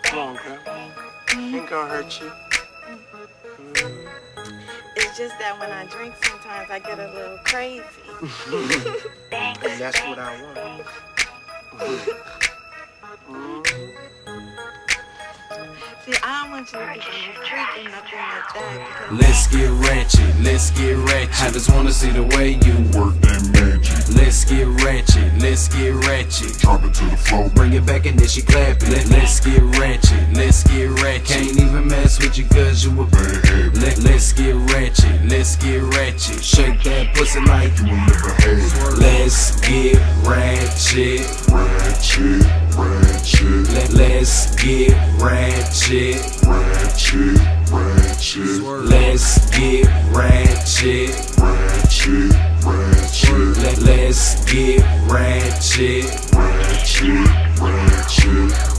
Come on, girl. Ain't gonna hurt you. It's just that when I drink, sometimes I get a little crazy. And that's what I want. See, I don't want you to think I'm a freak or nothing like that. Let's get ratchet, let's get ratchet. I just wanna see the way you work that magic. Let's get ratchet, let's get ratchet. Drop it to the floor, Bring it back and then she clap it. Let's get ratchet, let's get ratchet. Can't even mess with you cause you a bad habit. Let's get ratchet, let's get ratchet. Shake that pussy like you will never have. Let's get ratchet, Ratchet, ratchet, let's get ratchet, ratchet, ratchet, let's get ratchet, ratchet, ratchet, let's get ratchet, ratchet, ratchet.